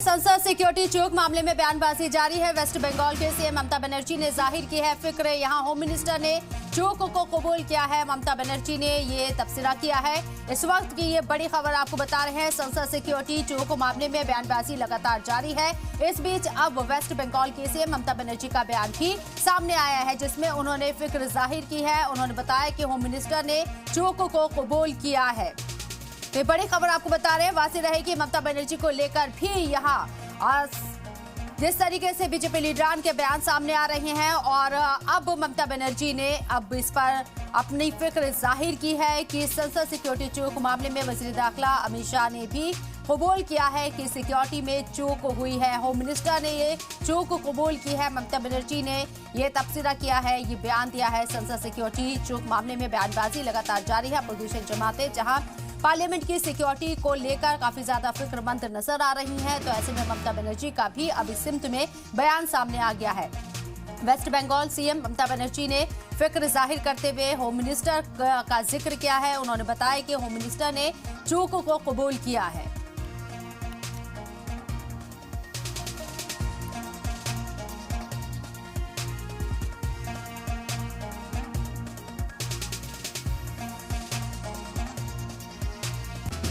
संसद सिक्योरिटी चोक मामले में बयानबाजी जारी है। वेस्ट बंगाल के सीएम ममता बनर्जी ने जाहिर की है फिक्र। यहां होम मिनिस्टर ने चोक को कबूल किया है। ममता बनर्जी ने ये तबसरा किया है। इस वक्त की ये बड़ी खबर आपको बता रहे हैं। संसद सिक्योरिटी चोक मामले में बयानबाजी लगातार जारी है। इस बीच अब वेस्ट बंगाल के सीएम ममता बनर्जी का बयान भी सामने आया है, जिसमें उन्होंने फिक्र जाहिर की है। उन्होंने बताया कि होम मिनिस्टर ने चोक को कबूल किया है। ये बड़ी खबर आपको बता रहे हैं। वाज़ेह रहे कि ममता बनर्जी को लेकर भी यहाँ जिस तरीके से बीजेपी लीडरान के बयान सामने आ रहे हैं और अब ममता बनर्जी ने अब इस पर अपनी फिक्र जाहिर की है कि संसद सिक्योरिटी चोक मामले में वज़ीर दाखिला अमित शाह ने भी कबूल किया है कि सिक्योरिटी में चूक हुई है। होम मिनिस्टर ने ये चूक कबूल की है। ममता बनर्जी ने ये तबसरा किया है, ये बयान दिया है। संसद सिक्योरिटी चोक मामले में बयानबाजी लगातार जारी है। अपोजिशन जमातें जहां पार्लियामेंट की सिक्योरिटी को लेकर काफी ज्यादा फिक्रमंद नजर आ रही हैं, तो ऐसे में ममता बनर्जी का भी अब इस सिमत में बयान सामने आ गया है। वेस्ट बंगाल सीएम ममता बनर्जी ने फिक्र जाहिर करते हुए होम मिनिस्टर का जिक्र किया है। उन्होंने बताया कि होम मिनिस्टर ने चूक को कबूल किया है।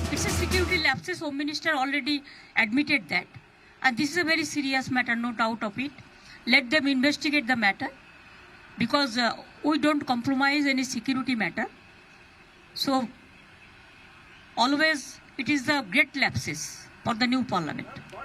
It's a security lapses. Home Minister already admitted that, and this is a very serious matter, no doubt of it. Let them investigate the matter, because we don't compromise any security matter. So always it is the great lapses for the new parliament.